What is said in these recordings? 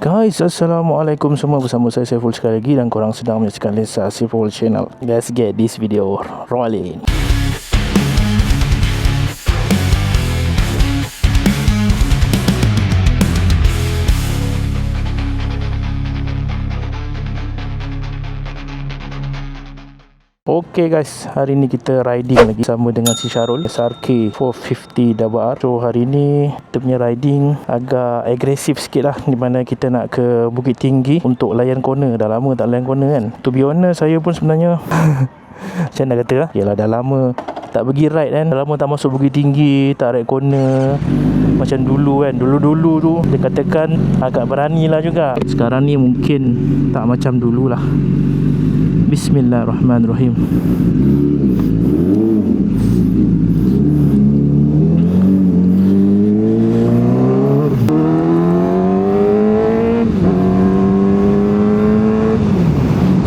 Guys, Assalamualaikum semua, bersama saya Saiful sekali lagi dan korang sedang menyaksikan Lesa Saiful Channel. Let's get this video rolling. Okay guys, hari ni kita riding lagi sama dengan si Syarul, SRK 450 WR. So hari ni kita punya riding agak agresif sikit lah, di mana kita nak ke Bukit Tinggi untuk layan corner. Dah lama tak layan corner kan. To be honest, saya pun sebenarnya macam nak kata lah, yalah dah lama tak pergi ride kan. Dah lama tak masuk Bukit Tinggi, tak ride corner macam dulu kan. Dulu-dulu tu dia katakan agak berani lah juga. Sekarang ni mungkin tak macam dulu lah. Bismillahirrahmanirrahim.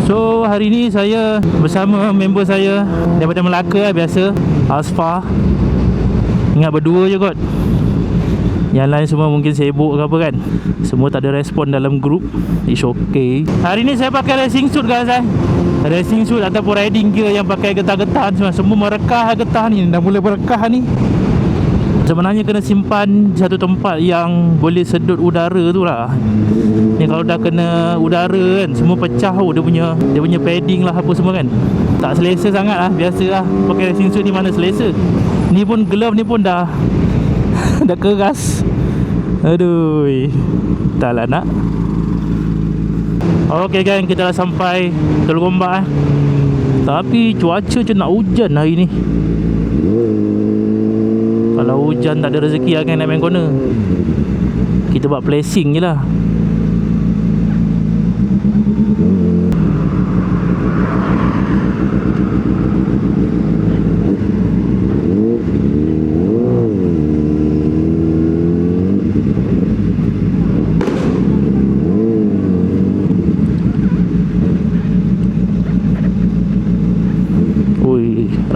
So hari ni saya bersama member saya daripada Melaka biasa, Asfar. Ingat berdua je kot. Yang lain semua mungkin sibuk ke apa kan. Semua tak ada respon dalam grup. It's okay. Hari ni saya pakai racing suit guys Racing suit ataupun riding gear yang pakai getah-getah semua merekah getah ni. Dah mula berekah ni. Sebenarnya kena simpan di satu tempat yang boleh sedut udara tu lah. Ni kalau dah kena udara kan, semua pecah dia punya padding lah apa semua kan. Tak selesa sangat lah. Biasa lah pakai racing suit ni, mana selesa. Ni pun glove ni pun dah dah keras. Aduh, tak lah nak. Okay kan, kita dah sampai Teluk Gombak Tapi cuaca macam nak hujan hari ni. Kalau hujan tak ada rezeki akan nak main corner. Kita buat placing je lah.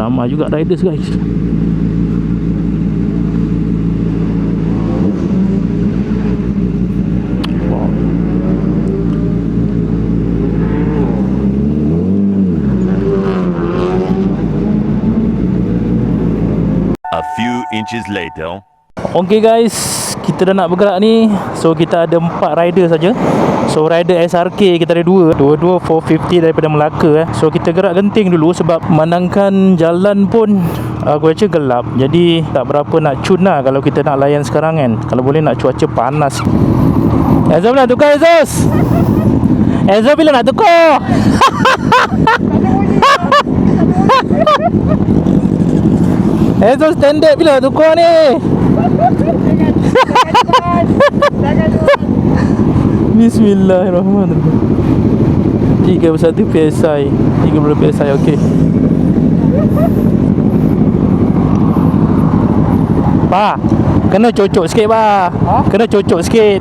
Ramai juga riders guys. Wow. A few inches later. Okay guys, kita dah nak bergerak ni. So kita ada 4 rider saja. So rider SRK kita ada 2. Dua-dua 450 daripada Melaka So kita gerak genting dulu sebab memandangkan jalan pun aku rasa gelap. Jadi tak berapa nak cun lah kalau kita nak layan sekarang kan. Kalau boleh nak cuaca panas. Ezra nak tukar Ezos. Ezra bila nak tukar? Ezos standard bila nak tukar ni? Bismillahirrahmanirrahim. 31 PSI, 30 PSI. okey. Pak, kena cocok sikit pak. Kena cocok sikit.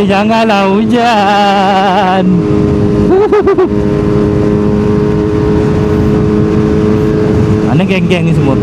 janganlah hujan. Mana geng-geng ni semua?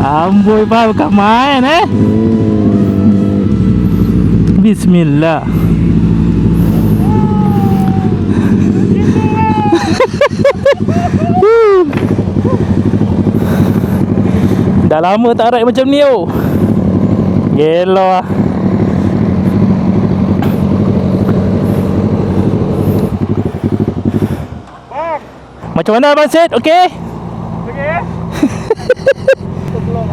Amboi pak bukan main Bismillah. Dah lama tak ride macam ni oh. Gelo lah. Macam mana Abang Syed? Okey? Okey. Kita belum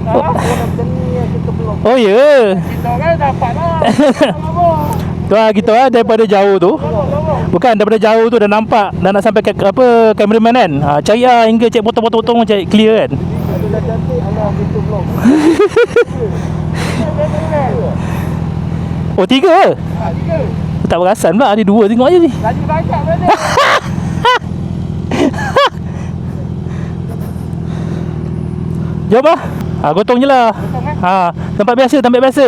macam ni kita belum. Oh ya yeah. Kita kan dapat lah. Tu lah kita lah daripada jauh tu. Bukan daripada jauh tu dah nampak. Dah nak sampai apa cameraman kan. Cari lah hingga cek potong-potong cari clear kan. Ada dah cantik Allah kita belum. Oh 3 ke? Tiga. Tak perasan pula ada 2 tengok je ni. Lagi banyak berada. Jom lah. Gotong je lah. Tempat biasa, tempat biasa.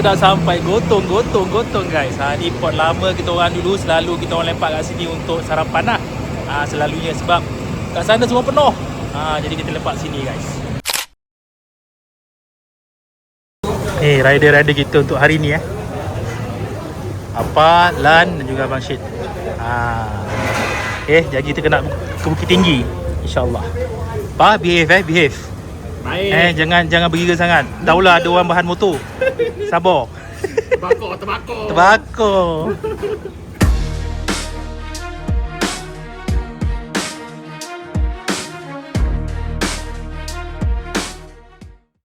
kita dah sampai gotong guys. Ni pot lama kita orang dulu. Selalu kita orang lepak kat sini untuk sarapan lah. Selalunya sebab kat sana semua penuh. Jadi kita lepak sini guys. Rider-rider kita untuk hari ni Apa, Lan dan juga Abang Syed. Jadi kita kena ke Bukit Tinggi InsyaAllah. Pa, behave. Baik. Jangan bergira sangat. Tahulah ada orang bahan motor. Sabar. Terbakar. Terbakar.